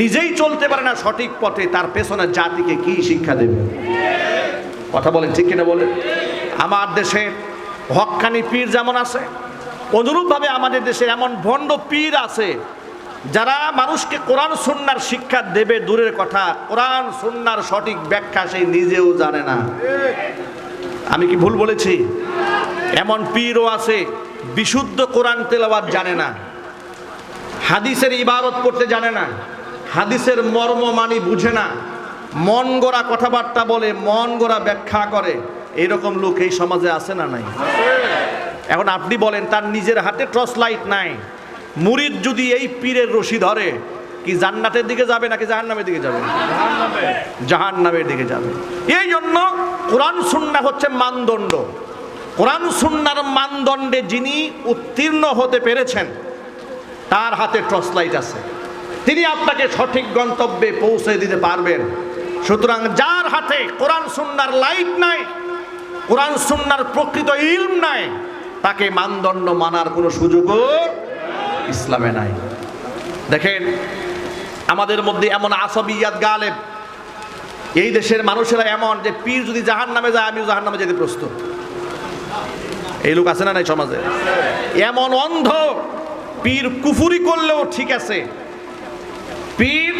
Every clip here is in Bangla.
নিজেই চলতে পারে না সঠিক পথে, তার পেছনে জাতিকে কি শিক্ষা দেবে? কথা বলেন ঠিক কিনা বলেন? আমার দেশে হক্কানি পীর যেমন আছে, অনুরূপভাবে আমাদের দেশে এমন ভণ্ড পীর আছে যারা মানুষকে কোরআন সুন্নাহর শিক্ষা দেবে দূরের কথা, কোরআন সুন্নাহর সঠিক ব্যাখ্যা সেই নিজেও জানে না। আমি কি ভুল বলেছি? এমন পীরও আছে বিশুদ্ধ কোরআন তেলাওয়াত জানে না, হাদিসের ইবারত পড়তে জানে না, হাদিসের মর্ম মানি বুঝে না, মন গড়া কথাবার্তা বলে, মন গড়া ব্যাখ্যা করে। এইরকম লোক এই সমাজে আছে না নাই? এখন আপনি বলেন, তার নিজের হাতে টর্চ লাইট নাই, মুরিদ যদি এই পীরের রশি ধরে, কি জান্নাতের দিকে যাবে নাকি জাহান্নামের দিকে যাবে? জাহান্নামের দিকে যাবে। এই জন্য কোরআন সুন্নাহ হচ্ছে মানদণ্ড। কোরআন সুন্নাহর মানদণ্ডে যিনি উত্তীর্ণ হতে পেরেছেন তার হাতে টর্চ লাইট আছে, তিনি আপনাকে সঠিক গন্তব্যে পৌঁছে দিতে পারবেন। সুতরাং যার হাতে কোরআন সুন্নাহর লাইট নাই, কোরআন সুন্নাহর প্রকৃত ইলম নাই, তাকে মানদণ্ড মানার কোনো সুযোগও ইসলামে নাই। দেখেন, আমাদের মধ্যে এমন আসাবিয়াত গালেব, এই দেশের মানুষেরা এমন যে পীর যদি জাহান্নামে যায় আমিও জাহান্নামে যেতে প্রস্তুত। এই লোক আছে না নাই সমাজে? এমন অন্ধ, পীর কুফুরি করলেও ঠিক আছে, পীর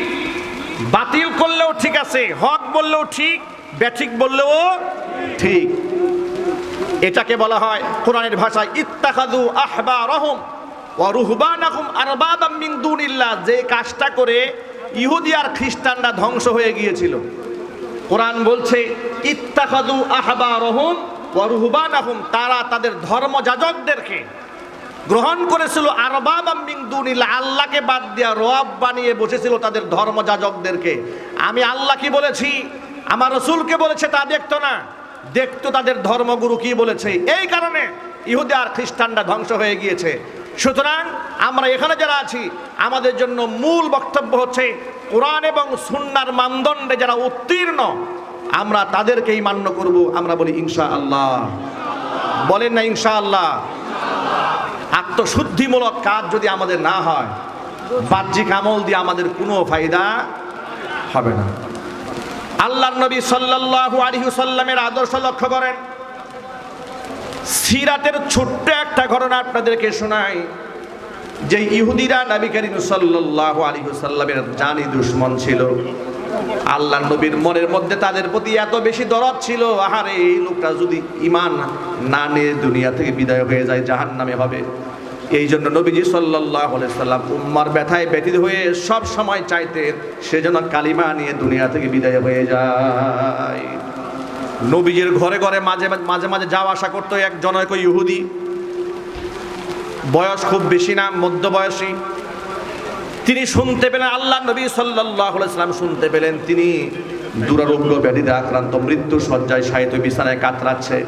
বাতিল করলেও ঠিক আছে, হক বললেও ঠিক, ব্যাঠিক বললেও ঠিক। এটাকে বলা হয় কোরআনের ভাষায় ইত্তাখাযু আহবারহুম ওয়া রুহবানাহুম আরবাবাম মিন দুনিল্লাহ। যে কাজটা করে ইহুদি আর খ্রিস্টানরা ধ্বংস হয়ে গিয়েছিল, কোরআন বলছে ইত্তাখাযু আহবারহুম ওয়া রুহবানাহুম, তারা তাদের ধর্মযাজকদেরকে গ্রহণ করেছিল আরবাবাম মিন দুনিল্লাহ, আল্লাহকে বাদ দিয়া রব বানিয়ে বসেছিল তাদের ধর্মযাজকদেরকে। আমি আল্লাহ কি বলেছি, আমার রাসূলকে বলেছে তা দেখতো না, দেখতো তাদের ধর্মগুরু কি বলেছে। এই কারণে ইহুদি আর খ্রিস্টানরা ধ্বংস হয়ে গিয়েছে। সুতরাং আমরা এখানে যারা আছি, আমাদের জন্য মূল বক্তব্য হচ্ছে কোরআন এবং সুন্নাহর মানদণ্ডে যারা উত্তীর্ণ আমরা তাদেরকেই মান্য করব। আমরা বলি ইনশাআল্লাহ। বলেন না ইনশাআল্লাহ? আত্মশুদ্ধিমূলক কাজ যদি আমাদের না হয়, বাহ্যিক আমল দিয়ে আমাদের কোনো ফায়দা হবে না। আল্লাহর নবী সাল্লাল্লাহু আলাইহি ওয়াসাল্লামের আদর্শ লক্ষ্য করেন। সিরাতের ছোট্ট একটা ঘটনা আপনাদেরকে শোনাই, যে ইহুদিরা নবী করিম সাল্লাল্লাহু আলাইহি ওয়াসাল্লামের জানি দুশমন ছিল। আল্লাহর নবীর মনের মধ্যে তাদের প্রতি এত বেশি দরদ ছিল, আহারে এই লোকটা যদি ঈমান না নিয়ে দুনিয়া থেকে বিদায় হয়ে যায় জাহান্নামে হবে। এই জন্য নবীজি সাল্লাল্লাহু আলাইহি ওয়াসাল্লাম উম্মার ব্যথায় ব্যথিত হয়ে সব সময় চাইতেন সেজন্য কালিমা নিয়ে দুনিয়া থেকে বিদায় হয়ে যায়। নবীজির ঘরে ঘরে মাঝে মাঝে যাওয়া আসা করতো এক জনৈক ইহুদি, বয়স খুব বেশি না, মধ্যবয়সী। তিনি শুনতে পেলেন, আল্লাহ নবী সাল্লাল্লাহু আলাইহি ওয়াসাল্লাম শুনতে পেলেন তিনি দুরারোগ্য ব্যাধিতে আক্রান্ত, মৃত্যু শয্যায় শায়িত, বিছানায় কাতরাচ্ছে।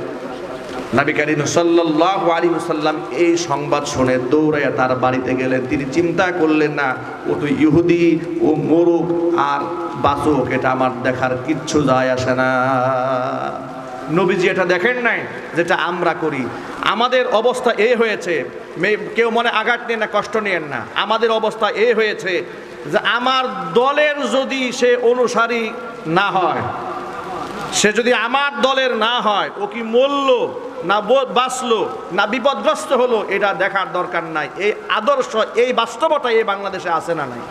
নবী করিম সাল্লাল্লাহু আলাইহি ওয়াসাল্লাম এই সংবাদ শুনে দৌড়াইয়া তার বাড়িতে গেলেন। তিনি চিন্তা করলেন না, ও তো ইহুদি, ও মরুক আর বাঁচুক এটা আমার দেখার কিচ্ছু যায় আসে না। নবীজি এটা দেখেন নাই যেটা আমরা করি। আমাদের অবস্থা এই হয়েছে, কেউ মনে আঘাত নিয়ে না, কষ্ট নিয়েন না, আমাদের অবস্থা এই হয়েছে যে আমার দলের যদি সে অনুসারী না হয়, সে যদি আমার দলের না হয়, ও কি মরল না বাঁচলো না বিপদগ্রস্ত হলো এটা দেখার দরকার নাই। এই আদর্শ, এই বাস্তবতা এই বাংলাদেশে আছে না নাই?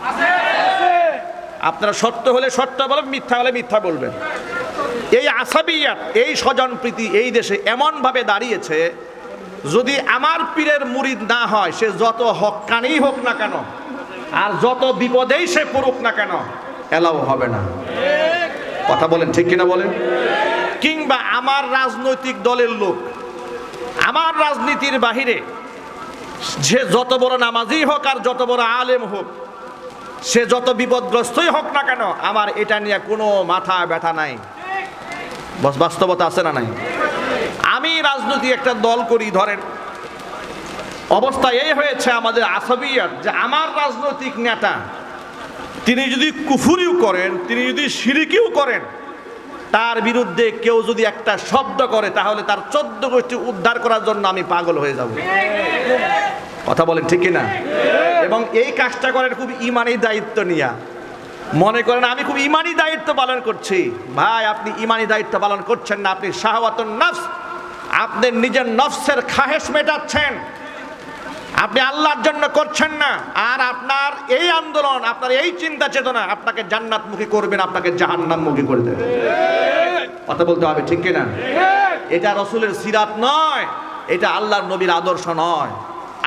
আপনারা সত্য হলে সত্য বলবেন, মিথ্যা হলে মিথ্যা বলবেন। এই আসাবিয়াত, এই স্বজনপ্রীতি এই দেশে এমনভাবে দাঁড়িয়েছে, যদি আমার পীরের মুরিদ না হয়, সে যত হক্কানি হোক না কেন আর যত বিপদেই সে পড়ুক না কেন, এলাও হবে না। কথা বলেন ঠিক কিনা বলেন? কিংবা আমার রাজনৈতিক দলের লোক, আমার রাজনীতির বাহিরে সে যত বড় নামাজি হোক আর যত বড় আলেম হোক, সে যত বিপদগ্রস্তই হোক না কেন, আমার এটা নিয়ে কোনো মাথা ব্যথা নাই। বাস্তবতা আছে না নাই? আমি রাজনীতি একটা দল করি, ধরেন অবস্থা এই হয়েছে আমাদের আসাবিয়াত, যে আমার রাজনৈতিক নেতা তিনি যদি কুফরিও করেন, তিনি যদি শিরকিও করেন, তার বিরুদ্ধে কেউ যদি একটা শব্দ করে তাহলে তার 14 গোষ্ঠী উদ্ধার করার জন্য আমি পাগল হয়ে যাব। কথা বলেন ঠিক কিনা? এবং এই কাজটা করেন খুব ইমানি দায়িত্ব নিয়া। মনে করেন আমি খুব ইমানি দায়িত্ব পালন করছি। ভাই, আপনি ইমানি দায়িত্ব পালন করছেন না, আপনি শাহওয়াতুন নফস, আপনার নিজের নফসের খাহেশ মেটাচ্ছেন, আপনি আল্লাহর জন্য করছেন না। আর আপনার এই আন্দোলন, আপনার এই চিন্তা চেতনা আপনাকে জান্নাতমুখী করবে না, আপনাকে জাহান্নামমুখী করে দেবে। কথা বলতে হবে, ঠিক কিনা? এটা রাসূলের সিরাত নয়, এটা আল্লাহর নবীর আদর্শ নয়।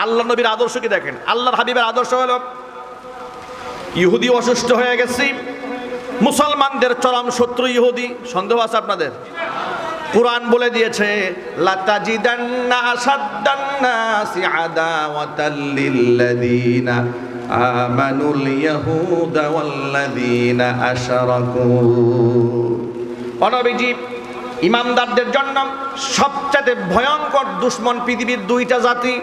আল্লাহর নবীর আদর্শ কি দেখেন, আল্লাহর হাবিবের আদর্শ হলো ইহুদি অসুস্থ হয়ে গেছি, মুসলমানদের চরম শত্রু ইহুদি। সন্দেহ আছে আপনাদের? কুরআন বলে দিয়েছে লাতাজিদান্না আসাদ্দান্নাসি আদাওয়াতাল লিল্লাযীনা আমানুল ইয়াহুদা ওয়াল্লাযীনা আশরাকু। নবীজি ইমানদারদের জন্য সবচেয়ে ভয়ঙ্কর দুশমন পৃথিবীর দুইটা জাতি।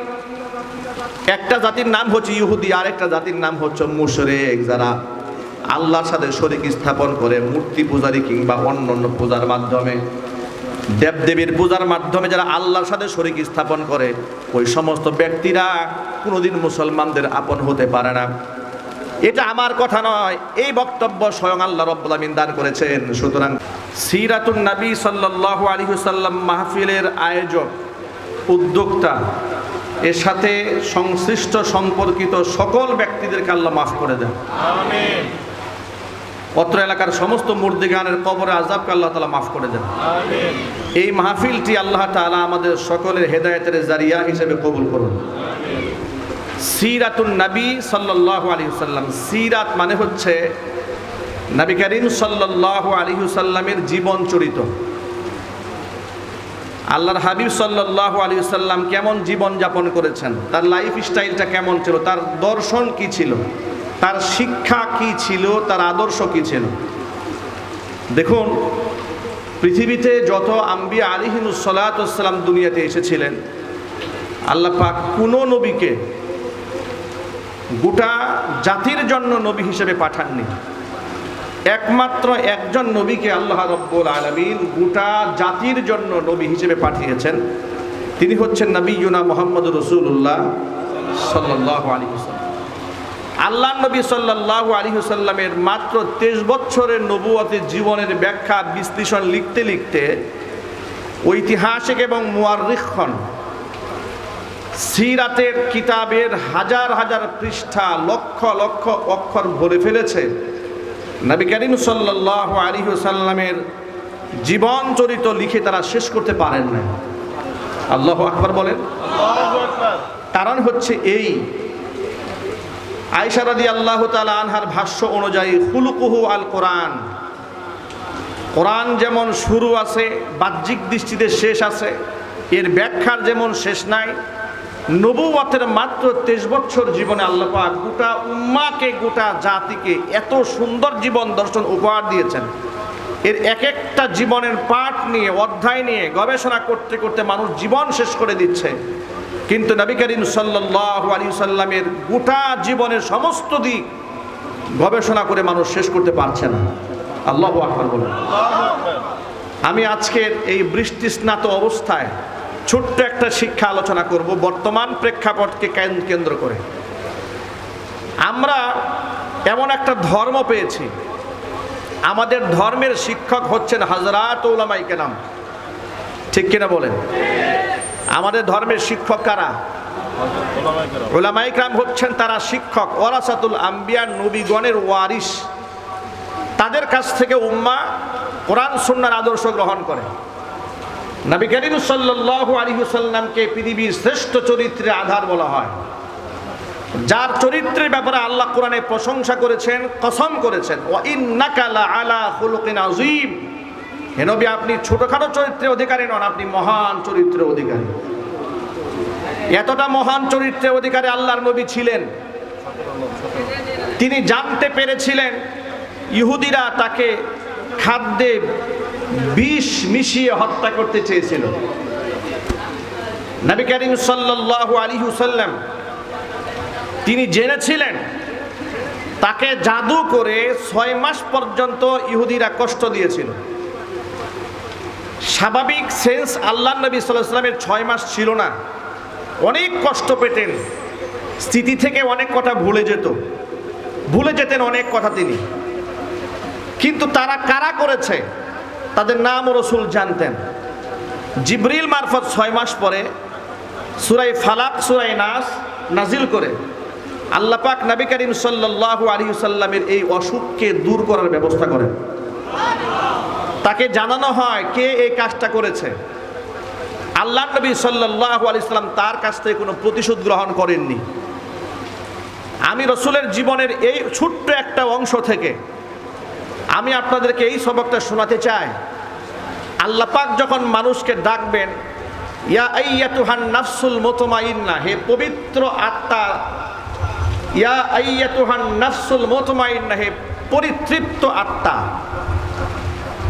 একটা জাতির নাম হচ্ছে ইহুদি, আর একটা জাতির নাম হচ্ছে মুশরিক, যারা আল্লাহর সাথে শরীক স্থাপন করে মূর্তি পূজারি কিংবা অন্যান্য পূজার মাধ্যমে, দেবদেবীর পূজার মাধ্যমে যারা আল্লাহর সাথে শরীক স্থাপন করে, ওই সমস্ত ব্যক্তিরা কোনোদিন মুসলমানদের আপন হতে পারে না। এটা আমার কথা নয়, এই বক্তব্য স্বয়ং আল্লাহ রাব্বুল আমিন দান করেছেন। সুতরাং সিরাতুন নবী সাল্লাল্লাহু আলাইহি ওয়াসাল্লাম মাহফিলের আয়োজক, উদ্যোক্তা, এর সাথে সংশ্লিষ্ট সম্পর্কিত সকল ব্যক্তিদেরকে আল্লাহ মাফ করে দেন, আমিন। অত্র এলাকার সমস্ত মুর্দিগানের কবরে আযাবকে আল্লাহ তাআলা মাফ করে দেন, আমিন। এই মাহফিলটি আল্লাহ তাআলা আমাদের সকলের হেদায়েতের জারিয়া হিসেবে কবুল করুন, আমিন। সিরাতুন নবী সাল্লাল্লাহু আলাইহি ওয়াসাল্লাম, সিরাত মানে হচ্ছে নবী করিম সাল্লাল্লাহু আলাইহি ওয়াসাল্লামের জীবন চরিত। আল্লাহর হাবিব সাল্লাল্লাহু আলাইহি ওয়াসাল্লাম কেমন জীবন যাপন করেছেন, তার লাইফ স্টাইলটা কেমন ছিল, তার দর্শন কি ছিল, তার শিক্ষা কি ছিল, তার আদর্শ কি ছিল। দেখুন, পৃথিবীতে যত আম্বিয়া আলাইহিমুস সালাতু ওয়াস সালাম দুনিয়াতে এসেছিলেন, আল্লাহ পাক কোনো নবীকে গোটা জাতির জন্য নবী হিসেবে পাঠাননি। একমাত্র একজন নবীকে আল্লাহ রাব্বুল আলামিন গোটা জাতির জন্য নবী হিসেবে পাঠিয়েছেন। তিনি হচ্ছেন নবিয়ুনা মুহাম্মদুর রাসূলুল্লাহ সাল্লাল্লাহু আলাইহি ওয়াসাল্লাম। আল্লাহর নবী সাল্লাল্লাহু আলাইহি ওয়াসাল্লামের মাত্র 23 বছরের নবুয়তের জীবনের ব্যাখ্যা বিশ্লেষণ লিখতে লিখতে ঐতিহাসিক এবং মুআররিখগণ সিরাতের কিতাবের হাজার হাজার পৃষ্ঠা, লক্ষ লক্ষ অক্ষর ভরে ফেলেছে। নবী করিম সাল্লাল্লাহু আলাইহি ওয়াসাল্লামের জীবন চরিত লিখে তারা শেষ করতে পারেন না। আল্লাহু আকবার বলেন। আল্লাহু আকবার। কারণ হচ্ছে এই, আয়েশা রাদিয়াল্লাহু তাআলা আনহার ভাষ্য অনুযায়ী খুলুকুহু আল কোরআন, কোরআন যেমন শুরু আছে, বাহ্যিক দৃষ্টিতে শেষ আছে, এর ব্যাখ্যার যেমন শেষ নাই, নবুয়তের মাত্র 23 বছর জীবনে আল্লাহ পাক গোটা উম্মাহকে, গোটা জাতিকে এত সুন্দর জীবন দর্শন উপহার দিয়েছেন। এর এক একটা জীবনের পাঠ নিয়ে, অধ্যায় নিয়ে গবেষণা করতে করতে মানুষ জীবন শেষ করে দিচ্ছে, কিন্তু নবী করিম সাল্লাল্লাহু আলাইহি ওয়াসাল্লামের গোটা জীবনের সমস্ত দিক গবেষণা করে মানুষ শেষ করতে পারছে না। আল্লাহু আকবার বলেন। আমি আজকের এই বৃষ্টিস্নাত অবস্থায় ছোট্ট একটা শিক্ষা আলোচনা করব বর্তমান প্রেক্ষাপটকে কেন্দ্র করে। আমরা এমন একটা ধর্ম পেয়েছি, আমাদের ধর্মের শিক্ষক হচ্ছেন হযরত উলামায়ে কেরাম, ঠিক কিনা বলেন? আমাদের ধর্মের শিক্ষক কারা? উলামায়ে কেরাম হচ্ছেন তারা শিক্ষক, ওয়ারাসাতুল আম্বিয়া, নবীগণের ওয়ারিস। তাদের কাছ থেকে উম্মাহ কোরআন সুন্নাহর আদর্শ গ্রহণ করে। নবী করিম সাল্লাল্লাহু আলাইহি ওয়াসাল্লামকে পৃথিবীর শ্রেষ্ঠ চরিত্রের আধার বলা হয়, যার চরিত্রের ব্যাপারে আল্লাহ কোরআনে প্রশংসা করেছেন, কসম করেছেন, ওয়া ইন্নাকা লাআলা খুলুকিন আযীম। হে নবী, আপনি ছোটখাটো চরিত্রের অধিকারী নন, আপনি মহান চরিত্রের অধিকারী। এতটা মহান চরিত্রের অধিকারী আল্লাহর নবী ছিলেন, তিনি জানতে পেরেছিলেন ইহুদিরা তাকে খাদ্যে বিষ মিশিয়ে হত্যা করতে চেয়েছিল। নবী করিম সাল্লাল্লাহু আলাইহি ওয়াসাল্লাম তিনি জেনেছিলেন তাকে জাদু করে 6 মাস পর্যন্ত ইহুদিরা কষ্ট দিয়েছিল। স্বাভাবিক সেন্স আল্লাহর নবী সাল্লাল্লাহু আলাইহি ওয়াসাল্লামের 6 মাস ছিল না, অনেক কষ্ট পেতেন, স্মৃতি থেকে অনেক কথা ভুলে যেতেন অনেক কথা তিনি। কিন্তু তারা কারা করেছে তাদের নাম রাসূল জানতেন। জিবরিল মারফত 6 মাস পরে সূরা ফালাক সূরা নাস নাজিল করে আল্লাহ পাক নবী করিম সাল্লাল্লাহু আলাইহি ওয়াসাল্লামের এই অসুখকে দূর করার ব্যবস্থা করেন। তাকে জানানো হয় কে এই কাজটা করেছে। আল্লাহ নবী সাল্লাল্লাহু আলাইহি ওয়াসাল্লাম তার কাছ থেকে কোনো প্রতিশোধ গ্রহণ করেননি। আমি রাসূলের জীবনের এই ছোট্ট একটা অংশ থেকে আমি আপনাদেরকে এই সবকটা শোনাতে চাই। আল্লাহ পাক যখন মানুষকে ডাকবেন, ইয়া আইয়াতুহান নাফসুল মুতমাইন্না, হে পবিত্র আত্মা, ইয়া আইয়াতুহান নাফসুল মুতমাইন্না, হে পরিতৃপ্ত আত্মা,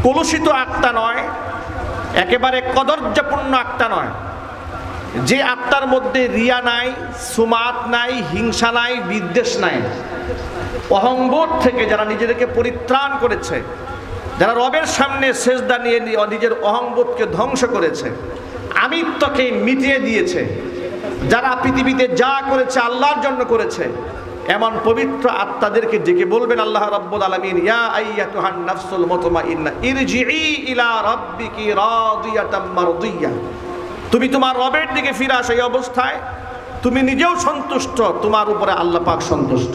কলুষিত আত্মা নয়, একেবারে কদর্যপূর্ণ আত্মা নয়, যে আত্মার মধ্যে রিয়া নাই, সুমাত নাই, হিংসা নাই, বিদ্বেষ নাই, অহংবোধ থেকে যারা নিজেদেরকে পরিত্রাণ করেছে, যারা রবের সামনে সেজদা নিয়ে নিজের অহংবোধকে ধ্বংস করেছে, আমিত্বকে মিটিয়ে দিয়েছে, যারা পৃথিবীতে যা করেছে আল্লাহর জন্য করেছে, এমন পবিত্র আত্মাদেরকে ডেকে বলবেন আল্লাহ রাব্বুল আলামিন, ইয়া আইয়াতুহান নাফসুল মুতমাইন্না ইরজিই ইলা রাব্বিকি রাদিয়াতাম মারদিয়া, তুমি তোমার রবের দিকে ফিরে আসো এই অবস্থায় তুমি নিজেও সন্তুষ্ট, তোমার উপরে আল্লাহ পাক সন্তুষ্ট।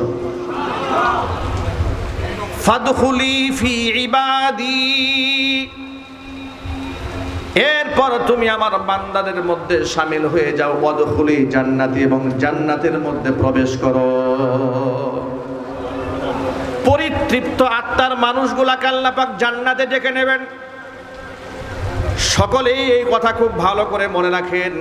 ফাদখুলি ফি ইবাদি, এরপর তুমি আমার বান্দাদের মধ্যে শামিল হয়ে যাও। ওয়াদখুলি জান্নাতি, এবং জান্নাতের মধ্যে প্রবেশ করো। পরিতৃপ্ত আত্মার মানুষগুলাকে আল্লাহ পাক জান্নাতে ডেকে নেবেন। সকলেই এই কথা খুব ভালো করে মনে রাখেন,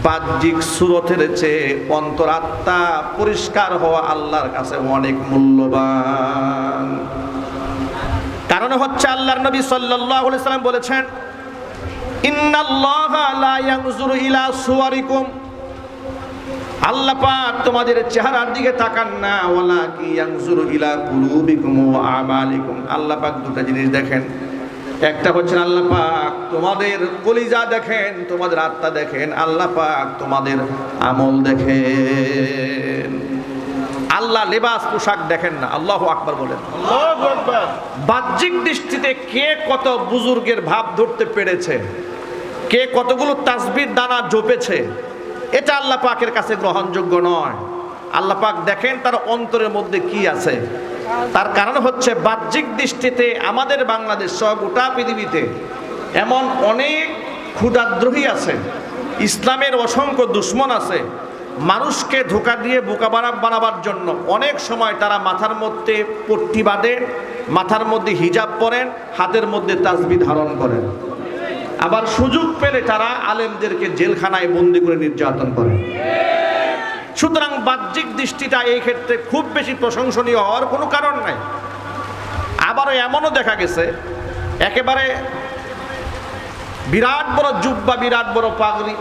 বাহ্যিক সুরতের চেয়ে অন্তরাত্মা পরিষ্কার হওয়া আল্লাহর কাছে অনেক মূল্যবান। কারণ হচ্ছে আল্লাহর নবী সাল্লাল্লাহু আলাইহি সাল্লাম বলেছেন, ইন্নাল্লাহা লা ইয়ানজুরু ইলা সুওয়ারিকুম, আল্লাহ পাক তোমাদের চেহারার দিকে তাকান না, ওয়ালাকি ইয়ানজুরু ইলা কুলুবিকুম ওয়া আমালিকুম, আল্লাহ পাক দুটো জিনিস দেখেন। একটা হচ্ছে আল্লাহ পাক তোমাদের কলিজা দেখেন, তোমাদের আত্মা দেখেন, আল্লাহ পাক তোমাদের আমল দেখেন। আল্লাহ লেবাস পোশাক দেখেন না। আল্লাহু আকবার বলেন। আল্লাহু আকবার। বাহ্যিক দৃষ্টিতে কে কত বুজুর্গের ভাব ধরতে পেরেছে, কে কতগুলো তাসবির দানা জপেছে, এটা আল্লাহ পাকের কাছে গ্রহণযোগ্য নয়। আল্লাহ পাক দেখেন তার অন্তরের মধ্যে কি আছে। তার কারণ হচ্ছে বাহ্যিক দৃষ্টিতে আমাদের বাংলাদেশ সহ গোটা পৃথিবীতে এমন অনেক ক্ষুধাদ্রোহী আছে, ইসলামের অসংখ্য দুশ্মন আছে। মানুষকে ধোঁকা দিয়ে বোকা বানাবার জন্য অনেক সময় তারা মাথার মধ্যে পট্টি বাঁধেন, মাথার মধ্যে হিজাব পরেন, হাতের মধ্যে তাসবিহ ধারণ করেন। আবার সুযোগ পেলে তারা আলেমদেরকে জেলখানায় বন্দি করে নির্যাতন করেন। সুতরাং বাহ্যিক দৃষ্টিটা এই ক্ষেত্রে খুব বেশি প্রশংসনীয় হওয়ার কোনো কারণ নাই। আবারও এমনও দেখা গেছে একেবারে বিরাট বড় জুব্বা, বিরাট বড় পাগড়ি,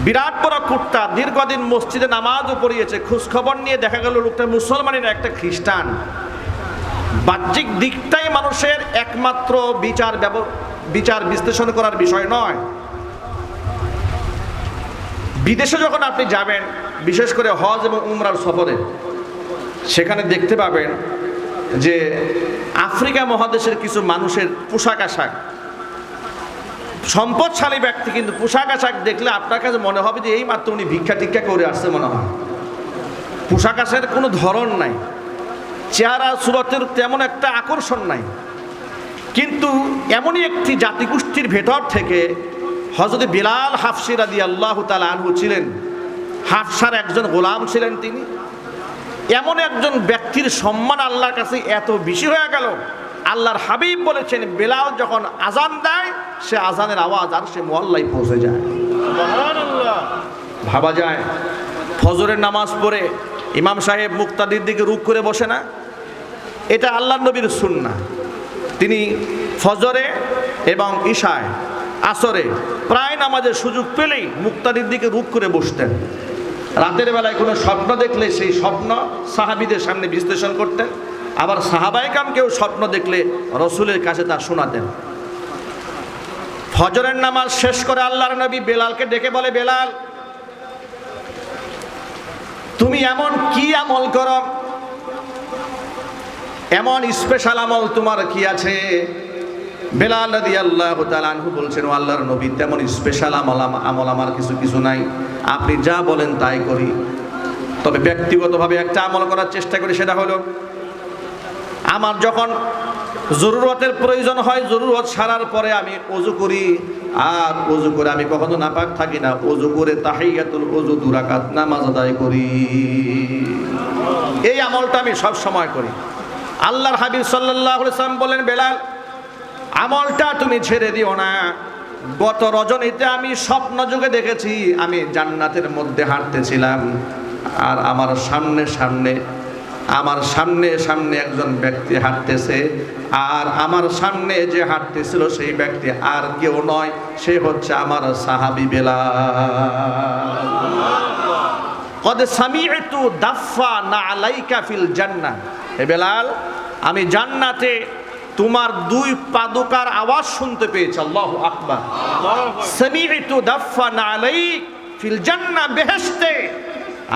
বিরাট বড় কুর্তা, দীর্ঘদিন মসজিদে নামাজও পড়িয়েছে, খোঁজখবর নিয়ে দেখা গেল লোকটা মুসলমানের একটা খ্রিস্টান। বাহ্যিক দিকটাই মানুষের একমাত্র বিচার বিশ্লেষণ করার বিষয় নয়। বিদেশে যখন আপনি যাবেন, বিশেষ করে হজ এবং উমরার সফরে, সেখানে দেখতে পাবেন যে আফ্রিকা মহাদেশের কিছু মানুষের পোশাক আশাক, সম্পদশালী ব্যক্তি, কিন্তু পোশাক আশাক দেখলে আপনার কাছে মনে হবে যে এই মাত্র উনি ভিক্ষা টিক্ষা করে আসছে মনে হয়। পোশাক আশাকের কোনো ধরন নাই, চেহারা সুরতের তেমন একটা আকর্ষণ নাই। কিন্তু এমনই একটি জাতিগোষ্ঠীর ভেতর থেকে হযরত বিলাল হাফসি রাদিয়াল্লাহু তাআলা আনহু ছিলেন। হাফসার একজন গোলাম ছিলেন তিনি। এমন একজন ব্যক্তির সম্মান আল্লাহর কাছে এত বেশি হয়ে গেল, আল্লাহর হাবিব বলেছেন বেলাল যখন আজান দেয় সে আজানের আওয়াজ আর সে মহল্লায় পৌঁছে যায়। সুবহানাল্লাহ। ভাবা যায় ফজরের নামাজ পড়ে ইমাম সাহেব মুক্তাদির দিকে রুখ করে বসে না, এটা আল্লাহর নবীর সুন্নাহ। তিনি ফজরে এবং ইশায়, আসরে প্রায় নামাজের সুযোগ পেলেই মুক্তাদির দিকে রুখ করে বসতেন। রাতের বেলায় কোনো স্বপ্ন দেখলে সেই স্বপ্ন সাহাবীদের সামনে বিশ্লেষণ করতেন। আবার সাহাবায়ে কেরাম কেউ স্বপ্ন দেখলে রসুলের কাছে তা শোনাতেন। ফজরের নামাজ শেষ করে আল্লাহর নবী বেলালকে ডেকে বলে, বেলাল তুমি এমন কি আমল করো এমন স্পেশাল আমল তোমার কি আছে? বেলাল রাদিয়াল্লাহু তাআলা আনহু বলছেন, ও আল্লাহর নবী, তেমন স্পেশাল আমল আমার কিছু নাই, আপনি যা বলেন তাই করি। তবে ব্যক্তিগতভাবে একটা আমল করার চেষ্টা করি, সেটা হলো আমার যখন জরুরতের প্রয়োজন হয়, জরুরত সারার পরে আমি ওযু করি, আর ওযু করে আমি কখনো নাপাক থাকি না, ওযু করে তাহিয়াতুল ওযু 2 রাকাত নামাজ আদায় করি। এই আমলটা আমি সব সময় করি। আল্লাহর হাবিব সাল্লাল্লাহু আলাইহি ওয়াসাল্লাম বলেন, বেলাল, আমলটা তুমি ছেড়ে দিও না। গত রজনীতে আমি স্বপ্ন যুগে দেখেছি আমি জান্নাতের মধ্যে হাঁটতেছিলাম, আর আমার সামনে একজন ব্যক্তি হাঁটতেছে, আর আমার সামনে যে হাঁটতেছিল সেই ব্যক্তি আর কেউ নয়, সে হচ্ছে আমার সাহাবী বেলাল। কদ সামি'তু দাফা না'লাইকা ফিল জান্নাহ, হে বেলাল, আমি জান্নাতে তোমার 2 পাদুকার আওয়াজ শুনতে পেয়েছি। আল্লাহু আকবার। সামি'তু দাফা না'লাইক ফিল জান্নাহ, বেহেশতে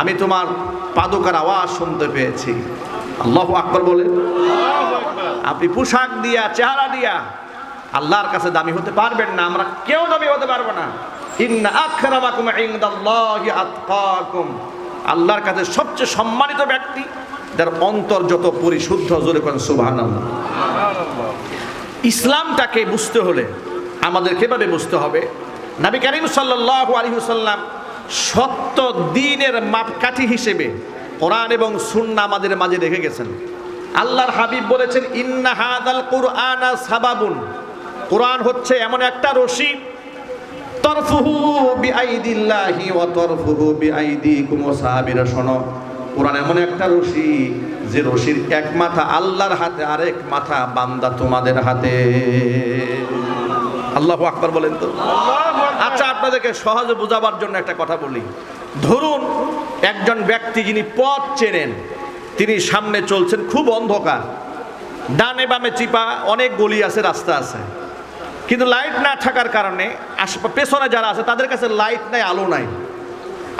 আমি তোমার পাদুকার আওয়াজ শুনতে পেয়েছি। আল্লাহু আকবার বলে। আপনি পোশাক দিয়া, চেহারা দিয়া আল্লাহর কাছে দামি হতে পারবেন না, আমরা কেউ দামি হতে পারবো না। ইন্না আকরামাকুম ইনদাল্লাহি আতকাকুম, আল্লাহর কাছে সবচেয়ে সম্মানিত ব্যক্তি যার অন্তর যত পরিশুদ্ধ। জোরে কোন সুবহানাল্লাহ। ইসলামটাকে বুঝতে হলে আমাদের কিভাবে বুঝতে হবে? নবী করিম সাল্লাল্লাহু আলাইহি ওয়াসাল্লাম সত্য দ্বীনের মাপকাঠি হিসেবে কোরআন এবং সুন্নাহ আমাদের মাঝে রেখে গেছেন। আল্লাহর হাবিব বলেছেন, ইন্না হাদাল কুরআনা সাবাবুন, কোরআন হচ্ছে এমন একটা রশি, তরফুহু বিআইদিল্লাহি ওয়া তরফুহু বিআইদিকুম। সাহাবীরা শোনো, কোরআন এমন একটা রশি যে রশির এক মাথা আল্লাহর হাতে, আরেক মাথা বান্দা তোমাদের হাতে। আল্লাহু আকবার বলেন তো। আচ্ছা, আপনাদেরকে সহজে বোঝাবার জন্য একটা কথা বলি। ধরুন একজন ব্যক্তি যিনি পথ চেনেন, তিনি সামনে চলছেন, খুব অন্ধকার, ডানে বামে চিপা অনেক গলি আছে, রাস্তা আছে, কিন্তু লাইট না থাকার কারণে পেছনে যারা আছে তাদের কাছে লাইট নাই,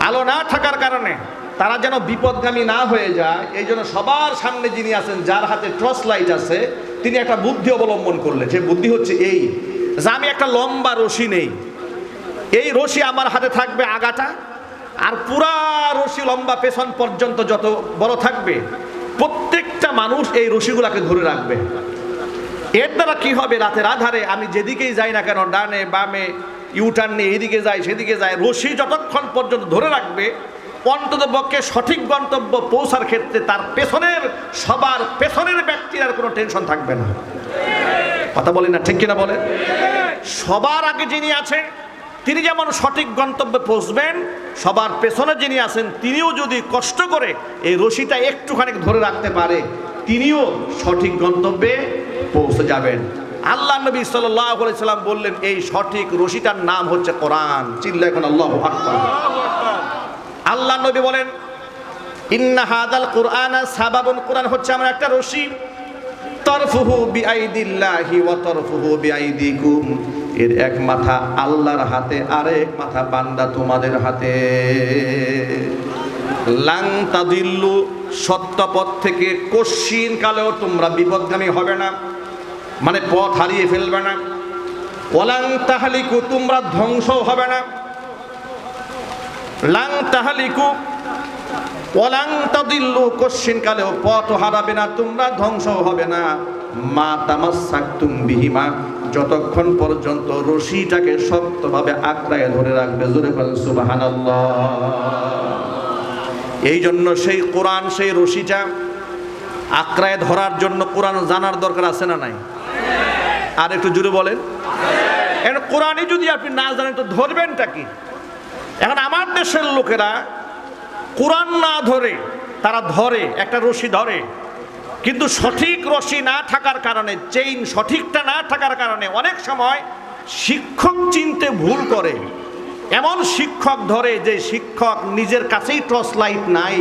আলো না থাকার কারণে তারা যেন বিপদগামী না হয়ে যায়, এই জন্য সবার সামনে যিনি আছেন, যার হাতে টর্চ লাইট আছে, তিনি একটা বুদ্ধি অবলম্বন করলেন। সে বুদ্ধি হচ্ছে এই যে আমি একটা লম্বা রশি নেই, এই রশি আমার হাতে থাকবে আগাটা, আর পুরা রশি লম্বা পেছন পর্যন্ত যত বড় থাকবে, প্রত্যেকটা মানুষ এই রশিগুলাকে ধরে রাখবে। এর দ্বারা কি হবে? রাতের আধারে আমি যেদিকেই যাই না কেন, ডানে বামে ইউটার্ন নিয়ে এদিকে যাই সেদিকে যাই, রশি যতক্ষণ পর্যন্ত ধরে রাখবে, অন্তত পক্ষে সঠিক গন্তব্য পৌঁছার ক্ষেত্রে তার সবার পেছনের ব্যক্তির আর কোনো টেনশন থাকবে না। কথা বলি না, ঠিক কিনা বলেন? সবার আগে যিনি আছেন তিনি যেমন সঠিক গন্তব্যে পৌঁছবেন, সবার পেছনে যিনি আছেন তিনিও যদি কষ্ট করে এই রশিটা একটুখানি ধরে রাখতে পারে, তিনিও সঠিক গন্তব্যে পৌঁছে যাবেন। আল্লাহ নবী সাল্লাল্লাহু আলাইহি সাল্লাম বললেন, এই সঠিক রশিটার নাম হচ্ছে কোরআন। চিল্লায় এখন আল্লাহু আকবার। আল্লাহ নবী বলেন, ইন্না হাদাল কুরআনা সাবাবুন, কোরআন হচ্ছে আমার একটা রশি, তরফুহু বিআইদিল্লাহি ওয়া তরফুহু বিআইদিকুম, এর এক মাথা আল্লাহর হাতে, আরেক মাথা বান্দা তোমাদের হাতে। লাং তাদিল্লু, সত্য পথ থেকে কশ্চিন কালেও তোমরা বিপদগামী হবে না, মানে পথ হারিয়ে ফেলবে না। ওয়ালাং তাহলিকু, তোমরা ধ্বংস হবে না। লাং তাহলিকু ওয়ালাং তাদিল্লু, কশ্চিন কালেও পথ হারাবে না, তোমরা ধ্বংস হবে না। মা তামাসসাকতুম বিহিমা, যতক্ষণ পর্যন্ত রশিটাকে শক্তভাবে আঁকড়ায় ধরে রাখবে। জোরে বলেন সুবহানাল্লাহ। এই জন্য সেই কোরআন, সেই রশিটা আঁকড়ায় ধরার জন্য কোরআন জানার দরকার আছে না নাই? আর একটু জোরে বলেন। এখন কোরআনই যদি আপনি না জানেন তো ধরবেনটা কি? এখন আমার দেশের লোকেরা কোরআন না ধরে, তারা ধরে একটা রশি ধরে, কিন্তু সঠিক রশি না থাকার কারণে, চেইন সঠিকটা না থাকার কারণে অনেক সময় শিক্ষক চিনতে ভুল করে। এমন শিক্ষক ধরে যে শিক্ষক নিজের কাছেই টর্চ লাইট নাই,